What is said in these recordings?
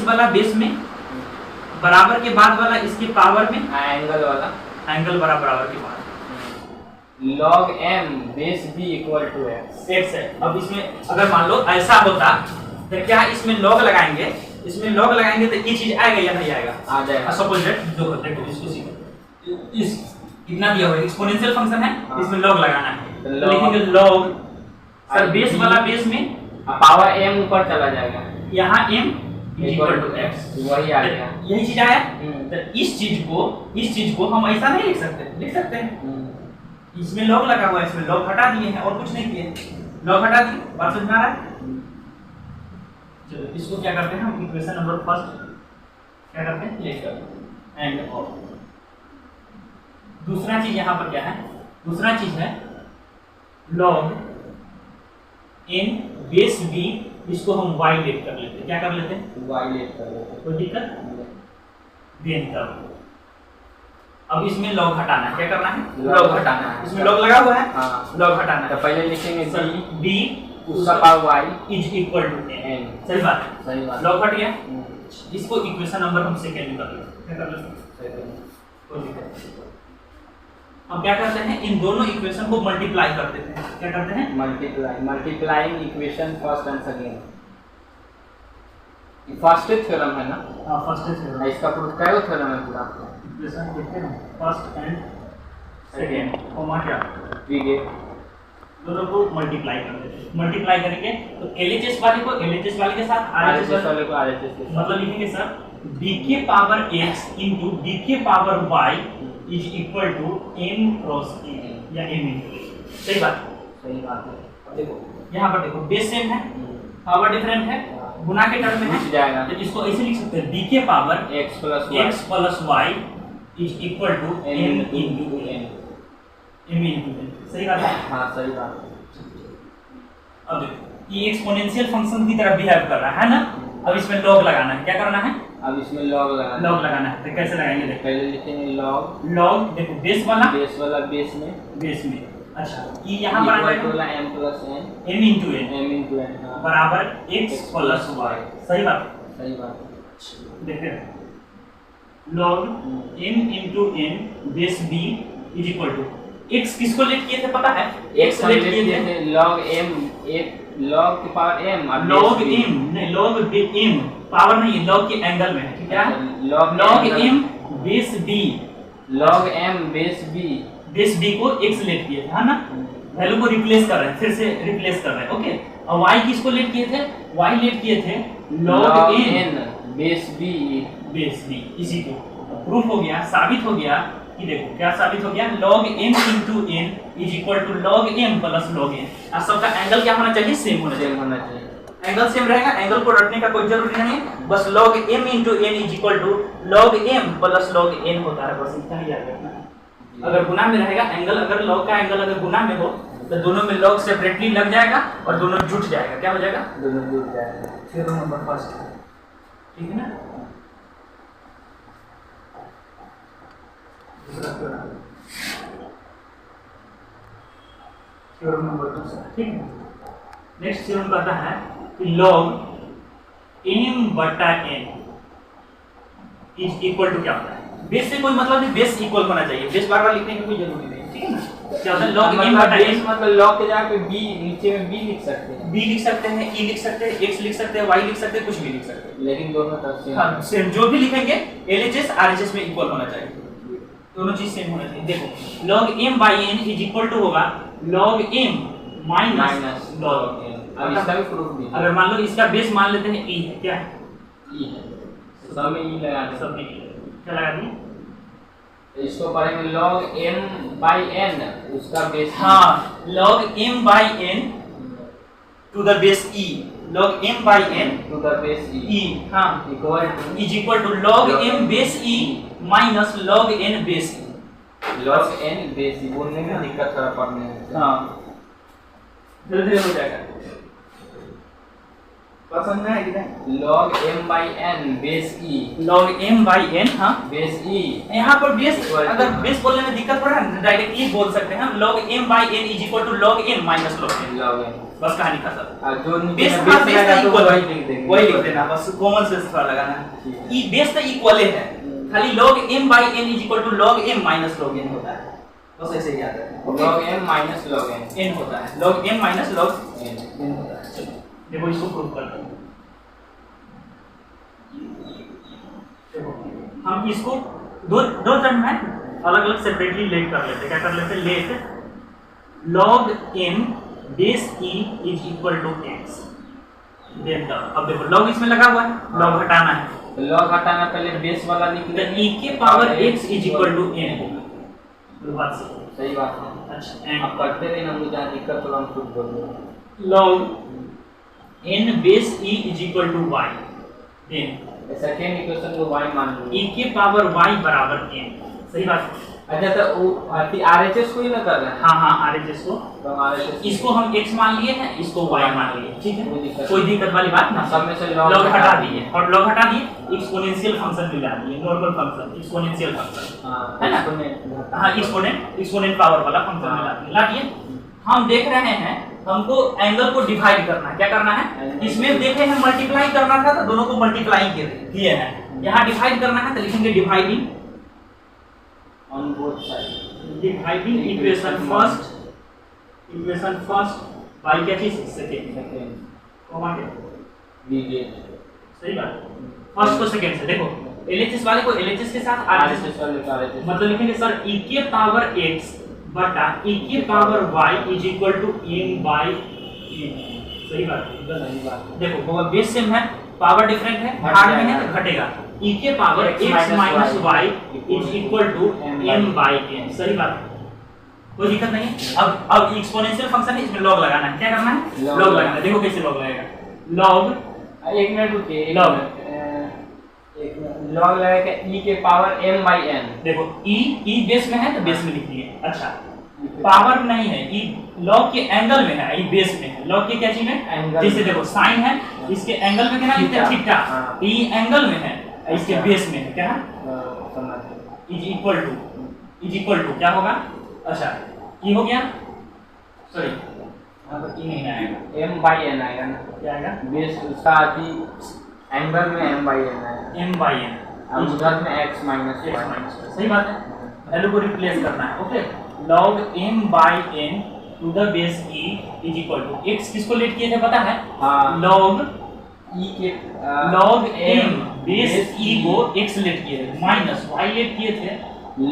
वाला बेस में, बराबर के बाद वाला इसके पावर में, एंगल वाला एंगल बराबर के बाद। log m base b equal to x है। अब इसमें अगर मान लो ऐसा होता तो क्या इसमें लॉग लगाएंगे, इसमें लॉग लगाएंगे तो ये चीज आएगा या नहीं आएगा? आ जाएगा। सपोज दैट देखो इसको सीखो, इस कितना दिया हुआ है एक्सपोनेंशियल फंक्शन है, इसमें लॉग लगाना है तो लिखेंगे लॉग सर बेस वाला बेस में पावर m ऊपर चला जाएगा, यहाँ m इक्वल टू x, वही आ गया, यही चीज आया। तो इस चीज को हम ऐसा नहीं लिख सकते हैं इसमें लॉग लगा हुआ है, इसमें लॉग हटा दिए हैं और कुछ नहीं किए, लॉग हटा दिए, बात समझ में आ रहा है? चलो इसको क्या करते हैं हम, इक्वेशन नंबर फर्स्ट क्या करते हैं, लेट करते हैं एंड और दूसरा चीज यहाँ पर क्या है, दूसरा चीज है log n बेस b, इसको हम y लेट कर लेते हैं, क्या कर लेते हैं, y लेट कर लेते हैं, कोई दिक्कत देन तब। अब इसमें लॉग हटाना है, क्या करना है, लॉग हटाना है, इसमें लॉग लगा हुआ है, हाँ लॉग हटाना है। तो पहले लिखेंगे b उसका power y is equal to n, सही बात है, सही बात, लॉग हट गया। इसको इक्वेशन नंबर हम सेकंड कर लेते हैं, क्या कर लेते हैं, कोई दिक्कत नहीं। हम क्या करते हैं, इन दोनों इक्वेशन को मल्टीप्लाई कर देते हैं, क्या करते हैं, multiplying equation first and second, first theorem है ना? हां फर्स्ट थ्योरम, इसका प्रूफ क्या थ्योरम है पूरा, इक्वेशन देखते हैं फर्स्ट एंड सेकंड कॉमा क्या ठीक दोनों को मल्टीप्लाई कर देते हैं। मल्टीप्लाई करेंगे तो LHS वाले को LHS वाले के साथ RHS वाले को RHS के साथ, मतलब लिखेंगे सर b के पावर x into b के power y is equal to m cross a या m into a, सही बात है। अब देखो यहाँ पर देखो बेस सेम है, पावर डिफरेंट है, गुना के टर्म में है जाएगा, तो इसको ऐसे लिख सकते हैं b के power x plus y is equal to m into n, सही बात है। हाँ सही बात है। अब देखो ये एक्सपोनेंशियल फंक्शन की तरह बिहेव कर रहा है ना, अब इसमें लॉग लगाना है, क्या करना है, अब इसमें लॉग लगाना है। तो कैसे लगाएंगे, देखो पहले लिखेंगे लॉग देखो बेस वाला बेस में अच्छा ये यहाँ पर आ जाएगा m plus n m into n बराबर x प्लस y, सही बात है। देखिए log m into n base b is equal to x किसको लेट किए थे पता है, x लेट किए थे log m log की पावर m और log m नहीं log m पावर नहीं, log के एंगल में है, क्या है log m base b, log m base b को x लेट किए थे है ना, वैल्यू को रिप्लेस कर रहे हैं, फिर से रिप्लेस कर रहे हैं, ओके। और y किसको लेट किए थे, y लेट किए थे log n बेस b, इसी को प्रूफ हो गया, साबित हो गया कि देखो क्या साबित हो गया, log m into n is equal to log m plus log n। अब सबका एंगल क्या होना चाहिए, सेम होना चाहिए, एंगल सेम रहेगा, एंगल को रटने का कोई जरूरी नहीं है, बस log m into n is equal to log m plus log n होता है, बस इतना ही याद रखना है। अगर गुना में रहेगा एंगल, अगर log का एंगल अगर गुना में हो तो दोनों में log सेपरेटली लग जाएगा और दोनों जुट जाएगा, क्या हो जाएगा, दोनों जुट जाएगा। थ्योरम नंबर फर्स्ट, ठीक है ना। थ्योरम नंबर दूसरा, ठीक है। नेक्स्ट थ्योरम कहता है कि log m बटा n इज इक्वल टू क्या होता है, बेस से कोई मतलब नहीं, बेस इक्वल होना चाहिए, बेस बार बार लिखने की कोई जरूरी नहीं, ठीक है ना। क्या होता है log m बटा n मतलब log के जगह पे b नीचे में b लिख सकते हैं, b लिख सकते हैं, e लिख सकते हैं, x लिख सकते हैं, y लिख सकते हैं, कुछ भी लिख सकते हैं, लेकिन दोनों तरफ से हाँ सेम जो भी लिखेंगे LHS RHS में इक्वल होना चाहिए, दोनों चीज सेम होना चाहिए। देखो log m by n is equal to होगा log m minus log n। अब इसका भी प्रूफ दीजिए, अगर मान लो इसका बेस मान लेते हैं e है, क्या है e है, सब में e लगा दें, सब में क्या लगा दिए, इसको पढ़ेंगे log m by n उसका बेस, हाँ log m by n to the base e, log m by n to the base e हाँ is equal to log m base e minus log n base e, log n base e, बोलने में दिक्कत थोड़ा पढ़ने में, हाँ धीरे धीरे हो जाएगा, समझ में है कि नहीं? log m by n base e log m by n, हाँ बेस e यहाँ पर बेस, अगर बेस बोलने में दिक्कत पड़ रहा है डायरेक्टली बोल सकते हैं हम log m by n is equal to log m minus log n, log m बस कहानी खत्म। जो बेस नीचे का बेस का इक्वल वही लिख देंगे, वही लिख देना, बस कॉमन सेंस थोड़ा लगाना है। ई बेस का इक्वल है, खाली log m by n is equal to log m minus log n होता है, बस ऐसे ही याद रखना। log m minus log n n होता है, log m minus log n n होता है। चलो देखो इसको प्रूव करते हैं। हम इसको दो टर्म में अलग अलग सेपरेटली लेट कर लेते, क्या कर लेते, let log m base e is equal to x, then अब देखो log इसमें लगा हुआ है, log हटाना है, log हटाना, पहले बेस वाला तो निकले e के power x is equal to n होगा, बात सही बात है। अच्छा आप करते रहे ना, मुझे दिक्कत तो हम खुद बोल रहे log n base e is equal to y, then second equation को y मान लो, e के पावर y बराबर n, सही बात है। अच्छा तो वो आरएचएस को ही ना कर रहे हैं, हाँ RHS को, तो आरएचएस इसको हम x मान लिए हैं, इसको y मान लिए, ठीक है, कोई दिक्कत वाली बात नहीं। सब में से log हटा दिए और log हटा दिए, एक्सपोनेंशियल फंक्शन मिला दिए, नॉर्मल फंक्शन, एक्सपोनेंशियल फंक्शन, है ना, हाँ एक्सपोनेंट पावर वाला फंक्शन मिला दिए। हम देख रहे हैं हमको एंगल को डिवाइड करना है, क्या करना है, इसमें देखे हैं मल्टीप्लाई करना था तो दोनों को मल्टीप्लाई किए हैं, यहाँ डिवाइड करना है तो लिखेंगे dividing on both side, dividing equation first by क्या चीज सेकंड, कॉमा के डिवाइड, सही बात, फर्स्ट को सेकंड से, देखो एलएचएस वाले को एलएचएस के साथ आरएचएस वाले का आरएचएस, मतलब लिखेंगे सर e के पावर x बटा e के power y is equal to m by n, सही बात है, सही बात है। देखो वो बेस सेम है, पावर डिफरेंट है, भाग में है तो घटेगा, e के power x minus y is equal to m by n, सही बात है, कोई दिक्कत नहीं है। अब एक्सपोनेंशियल फंक्शन है, इसमें log लगाना है, क्या करना है, log लगाना है, देखो कैसे log लगेगा, log एक मिनट रुकिए, log log लगाएगा e के पावर m by n, देखो e बेस में है तो बेस में लिख दिए, अच्छा पावर नहीं है, e log के एंगल में है, e बेस में है, log के क्या चीज में, जैसे देखो साइन है, इसके एंगल में क्या लिखते हैं थीटा, e एंगल में है, इसके बेस में है क्या, इज इक्वल टू क्या होगा, अच्छा e हो गया, सॉरी यहाँ पर e नहीं आएगा, m by n आएगा ना, क्या आएगा, बेस उसका आदि एंगल में m by n आएगा, m by n, अब उधर में x minus x y, minus, सही बात है, वैल्यू को रिप्लेस करना है, okay, log m by n to the base e is equal to x, किसको लेट किए थे पता है, हाँ log e के log m बेस e को x लेट किए थे, माइनस y लेट किए थे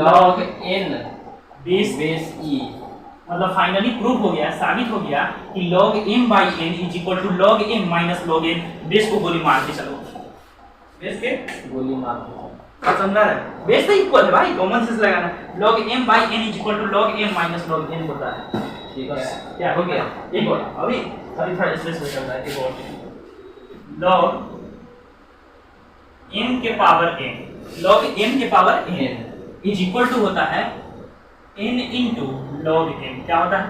log n बेस e, मतलब फाइनली प्रूफ हो गया, साबित हो गया कि log m by n is equal to log m minus log n, base को गोली मार के चलो, बेस के गोली मार दो, समझा है, बेस तो इक्वल है भाई, कॉमन सेंस लगाना है, log m by n is equal to log m minus log n होता है, ठीक है, क्या हो गया, एक और अभी थोड़ा स्पेस हो जाता है, एक और log m के पावर n, log m के power n is equal to होता है n into log m, क्या होता है,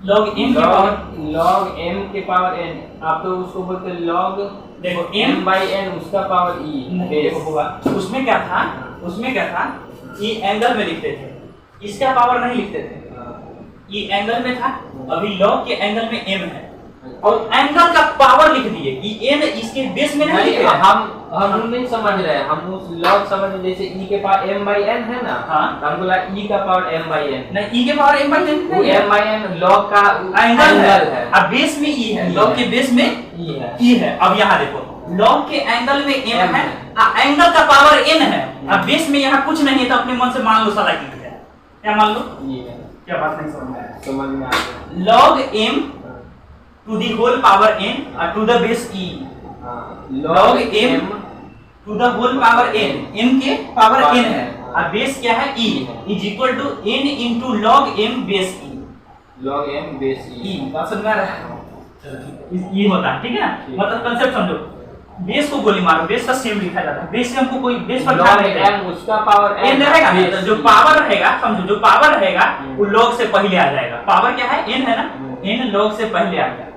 log m के पावर, log m के पावर n, आप तो उसको बोलते हैं log देखो m by n उसका पावर e, देखो होगा, उसमें क्या था, ये एंगल में लिखते थे, इसका पावर नहीं लिखते थे, ये एंगल में था, अभी log के एंगल में m है और एंगल का पावर लिख दिए कि n इसके बेस में नहीं लिखे, हम नहीं समझ रहे हैं, हम उस log समझ रहे, जैसे e के पावर m by n है ना, हाँ, हम बोला e का पावर m by n, नहीं, e के पावर m by n वो m by n log का एंगल है, अब बेस में e है, log के बेस में e है, अब यहाँ देखो log के एंगल में m है, एंगल का पावर n है, अब बेस में यहाँ कुछ नहीं है तो अपने मन से मान लो साला की है, क्या मान लो, क्या बात नहीं समझ में आया, समझ में आ गया, log m to the whole power n to the base e, log m to the whole power n, m के पावर n है और बेस क्या है e, is equal to n into log m base e, log m base e, बात समझ में आ रहा है, ये होता है, ठीक है ना, मतलब कंसेप्ट समझो, बेस को गोली मारो, बेस का सेम लिखा जाता है, बेस से हमको कोई बेस पर ध्यान नहीं m उसका पावर n रहेगा, तो जो पावर रहेगा समझो, जो पावर रहेगा वो log से पहले आ जाएगा, पावर क्या है n है ना, n log से पहले आ जाएगा,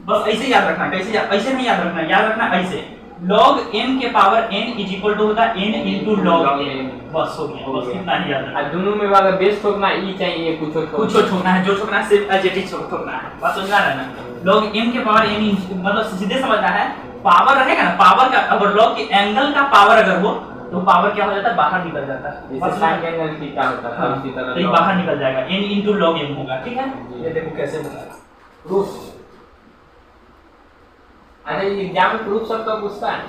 बस ऐसे याद रखना, ऐसे नहीं याद रखना, याद रखना ऐसे log m के power n is equal to होता है n इनटू log m, बस हो गया, बस इतना ही याद रखना। दोनों में अगर बेस ठोकना ई चाहिए, कुछ छोड़ना है, जो छोड़ना है सिर्फ एज इट इज ठोकना है, बस समझना रहना। log m के पावर n मतलब सीधे समझना है, पावर रहेगा ना, पावर का अगर log के एंगल का पावर अगर हो तो पावर क्या हो जाता है, बाहर निकल जाता है, जैसे sin एंगल थीटा होता है उसी तरह तो ये बाहर निकल जाएगा, n इनटू log m होगा, ठीक है। ये देखो कैसे होगा प्रूफ। अरे एग्जाम में प्रूफ सब तो पूछता है,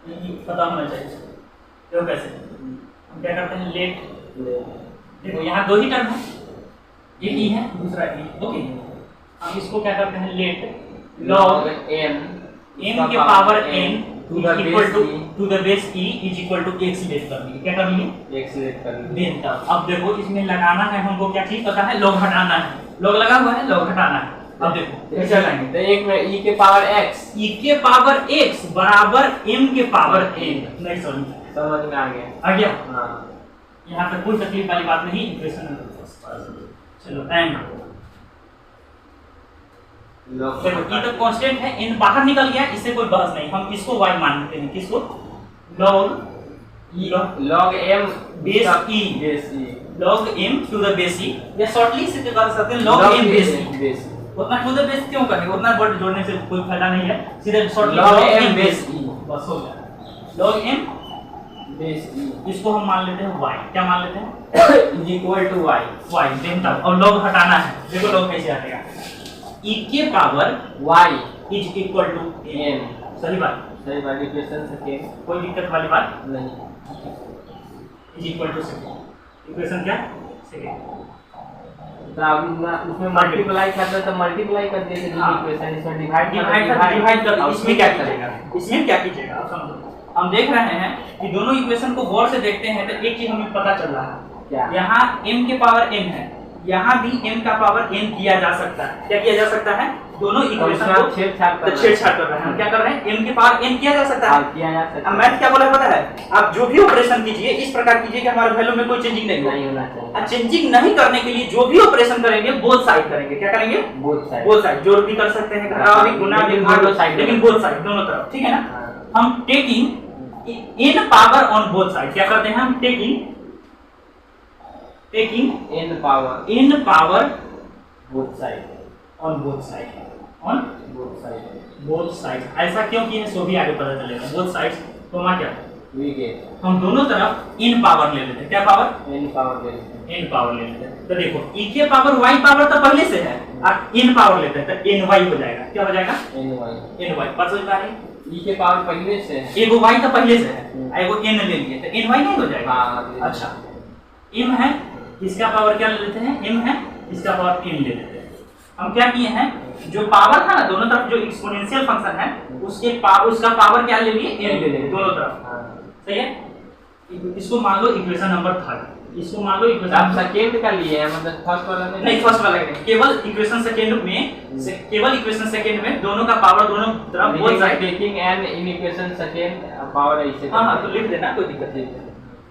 ये पता होना चाहिए। देखो कैसे हम क्या करते हैं, लेट, देखो यहाँ दो ही टर्म है, एक ई है दूसरा ई, ओके। हम इसको क्या करते हैं, लेट log m के power n to the base e is equal to x let कर दिए, क्या कर लिए, x लेट कर दिए। देन तब अब देखो इसमें लगाना है हमको, क्या चीज पता है, log हटाना है, log लगा हुआ है, log हटाना है। अब देखो कैसे लगाएंगे, तो एक में e के पावर x, e के पावर x बराबर m के पावर n, नहीं समझ में आ गया, आ गया। हां यहाँ पे कोई तकलीफ वाली बात नहीं, इक्वेशन नंबर चलो एंड देखो ये तो कांस्टेंट है, n बाहर निकल गया, इससे कोई बहस नहीं, हम इसको y मानते हैं, किसको, log m base e, log m to the base e, या शॉर्टली से कर सकते हैं log m बेस e। उतना टू द बेस क्यों करेंगे, उतना वर्ड जोड़ने से कोई फायदा नहीं है, सीधे shortly log m base e, बस हो गया, log m बेस e। इसको हम मान लेते हैं y, क्या मान लेते हैं, is equal to y, then तब और log हटाना है, देखो log कैसे हटेगा, e के power y is equal to n, सही बात, सही बात, इक्वेशन सेकंड कोई दिक्कत वाली बात नहीं, is equal to second, equation क्या सेकंड, तो अब उसमें मल्टीप्लाई करते तो मल्टीप्लाई कर देते हैं इक्वेशन, इसमें डिवाइड कर, इसमें क्या कीजिएगा, इसमें क्या कीजिएगा आप समझो। हम देख रहे हैं कि दोनों इक्वेशन को गौर से देखते हैं तो एक चीज हमें पता चल रहा है, क्या, यहाँ m के पावर n है, यहाँ भी m का पावर n किया जा सकता है, क्या किया जा सकता है, दोनों इक्वेशन को छेड़छाड़ कर रहे हैं, हम क्या कर रहे हैं, m के पावर n किया जा सकता है, किया जा सकता है। अब मैथ क्या बोला पता है, आप जो भी ऑपरेशन कीजिए इस प्रकार कीजिए कि हमारे वैल्यू में कोई चेंजिंग नहीं होना चाहिए। चेंजिंग नहीं करने के लिए जो भी ऑपरेशन करेंगे बोथ साइड करेंगे, क्या करेंगे, बोथ साइड, जोड़ भी कर सकते हैं, घटाव भी, गुणा भी, भाग भी, लेकिन बोथ साइड दोनों तरफ, ठीक है ना। हम taking in power on both side, क्या करते हैं, हम taking in power both side on both side, ऐसा क्यों किए हैं सो भी आगे पता चलेगा, बोथ साइड तो हमारा क्या, हम दोनों तरफ इन पावर ले लेते हैं, क्या पावर, इन पावर ले लेते हैं। तो देखो e के पावर y पावर तो पहले से है, आप इन पावर लेते हैं तो ny हो जाएगा, क्या हो जाएगा, ny, पता चल पा रही है, e के पावर पहले से है, एगो y तो पहले से है, एगो n ले लिए तो ny नहीं हो जाएगा, हां अच्छा m है, इसका पावर क्या ले लेते हैं, m है, इसका पावर n ले लेते हैं। हम क्या किए हैं, जो पावर था ना दोनों तरफ, जो एक्सपोनेंशियल फंक्शन है उसके पावर, उसका पावर क्या ले लिए, n ले लिए दोनों तरफ, सही है। इसको मान लो इक्वेशन नंबर 3, इसको मान लो इक्वेशन, आप सेकंड का लिए है, मतलब फर्स्ट वाला नहीं, फर्स्ट वाला नहीं, केवल इक्वेशन सेकंड में दोनों का पावर दोनों तरफ both side, taking an in equation second power ऐसे, हां तो लिख देना, कोई दिक्कत नहीं।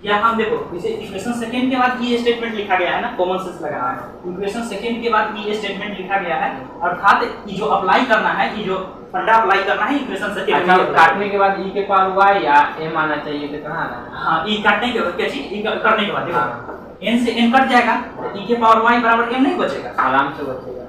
या हम देखो इसे इक्वेशन सेकंड के बाद ये स्टेटमेंट लिखा गया है ना, कॉमन सेंस लगाना है, इक्वेशन सेकंड के बाद ये स्टेटमेंट लिखा गया है, अर्थात ये जो अप्लाई करना है, ये जो फंडा अप्लाई करना है इक्वेशन सेकंड में, काटने के बाद e के पावर y या m आना चाहिए, तो कहां आना है, हां e काटने के बाद क्या चीज, e करने के बाद देखो n से n कट जाएगा तो e के पावर y बराबर m नहीं बचेगा, आराम से बचेगा।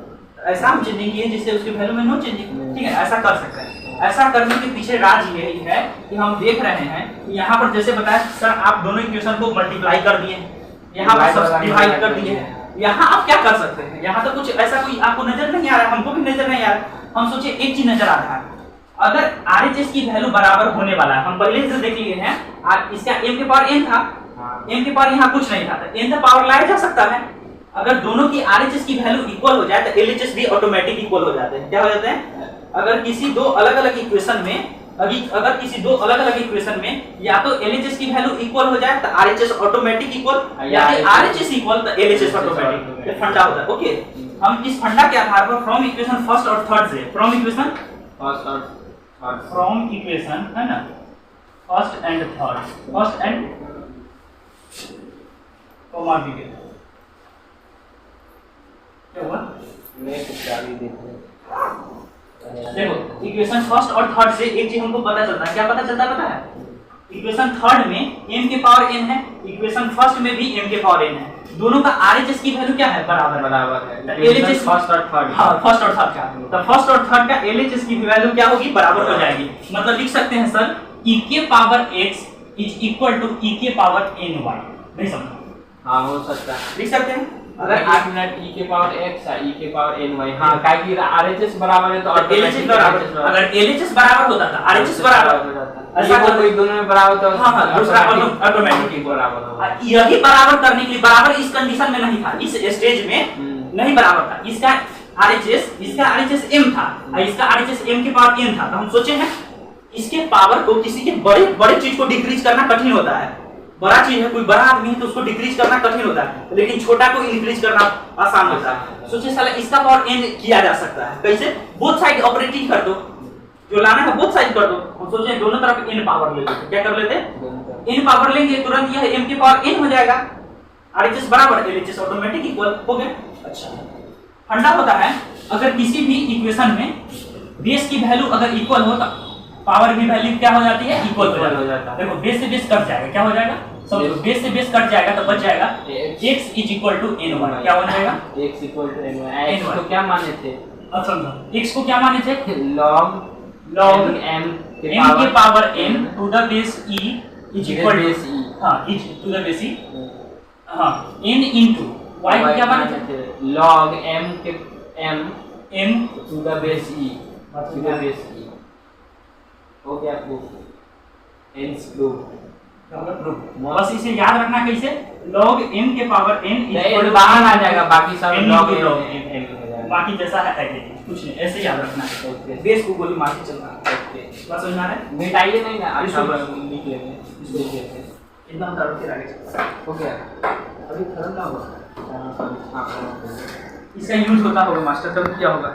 ऐसा हम चेंजिंग किए जिससे उसके वैल्यू में नो चेंजिंग, ठीक है, ऐसा कर सकते हैं। ऐसा करने के पीछे राज यही है कि हम देख रहे हैं कि यहाँ पर जैसे बताया सर, आप दोनों इक्वेशन को मल्टीप्लाई कर दिए, यहाँ पर सब डिवाइड कर दिए, यहाँ आप क्या कर सकते हैं, यहाँ तो कुछ ऐसा कोई आपको नजर नहीं आ रहा है, हमको भी नजर नहीं आ रहा है, हम सोचे एक चीज नजर आ रहा है, अगर RHS की वैल्यू बराबर होने वाला है, हम पहले से देख लिए हैं, इसका m के पावर n था, m के पावर यहाँ कुछ नहीं था, तो n का पावर लाया जा सकता है, अगर दोनों की RHS की वैल्यू इक्वल हो जाए तो LHS भी ऑटोमेटिक इक्वल हो जाते हैं, क्या हो जाते हैं, अगर किसी दो अलग अलग इक्वेशन में या तो LHS की वैल्यू इक्वल हो जाए तो RHS ऑटोमेटिक इक्वल, या RHS इक्वल तो LHS ऑटोमेटिक, ये फंडा होता है, ओके। हम इस फंडा के आधार पर फ्रॉम इक्वेशन फर्स्ट और थर्ड से, फ्रॉम इक्वेशन है ना, फर्स्ट एंड कॉमा भी क्या हुआ, मैं कुछ चाबी देख रहा हूं। देखो इक्वेशन फर्स्ट और थर्ड से एक चीज हमको पता चलता है, क्या पता चलता है पता है? इक्वेशन थर्ड में m के पावर n है, इक्वेशन फर्स्ट में भी m के पावर n है, दोनों का RHS की वैल्यू क्या है? बराबर है। LHS फर्स्ट और थर्ड, हाँ फर्स्ट और थर्ड का, तो फर्स्ट और थर्ड का LHS की वैल्यू क्या होगी? बराबर हो जाएगी। मतलब लिख सकते हैं सर e के power x is equal to e के पावर ny। नहीं समझा? हाँ हो सकता है, लिख सकते हैं अगर 8 मिनट e के पावर x है e के पावर ny। हाँ काहे कि RHS बराबर है तो LHS बराबर, अगर LHS बराबर होता था RHS बराबर हो जाता, ऐसा कोई दोनों में बराबर तो हाँ दूसरा ऑटोमेटिक बराबर होगा। यही बराबर करने के लिए, बराबर इस कंडीशन में नहीं था, इस स्टेज में नहीं बराबर था। इसका RHS m था और इसका RHS m के पावर n था, तो हम सोचे हैं इसके पावर को किसी के बड़े चीज को डिक्रीज करना कठिन होता है। बड़ा चीज है, कोई बड़ा आदमी है तो उसको डिक्रीज करना कठिन होता है, लेकिन छोटा को इंक्रीज करना आसान होता है। सोचे साला इसका पावर n किया जा सकता है, कैसे? बोथ साइड ऑपरेटिंग कर दो, जो लाना है बोथ साइड कर दो। हम सोचे दोनों तरफ n पावर ले लेते, क्या कर लेते? n पावर लेंगे, तुरंत यह m के पावर n हो जाएगा, RHS बराबर LHS ऑटोमेटिक इक्वल हो गया। अच्छा फंडा होता है, अगर किसी भी इक्वेशन में बेस की वैल्यू अगर इक्वल हो तो पावर की वैल्यू क्या हो जाती है? इक्वल हो जाता है। देखो बेस से बेस कट जाएगा, क्या हो जाएगा? समझो बेस से बेस कट जाएगा तो बच जाएगा x is equal to ny। क्या हो जाएगा? x equal to ny। x को क्या माने थे? अब समझो x को क्या माने थे? log m के power n to the base e is equal to e। हां is to the base e, हां n इनटू y को क्या माने थे? log m के m to the base e, to the base e। हो गया प्रूफ, hence proof। बस इसे याद रखना कैसे? log m के पावर n इक्वल टू बाहर आ जाएगा, बाकी सब log m हो जाएगा, बाकी जैसा है कुछ नहीं, ऐसे याद रखना है। ओके बेस को गोली मार के चलना है। ओके बात समझ में आ रहा है? मिटाइए नहीं ना, इसको लिख लेंगे, लिख लेते हैं। एकदम तरह के आगे हो गया अभी खत्म ना हुआ, हाँ, इसका यूज होता होगा मास्टर, तब क्या होगा?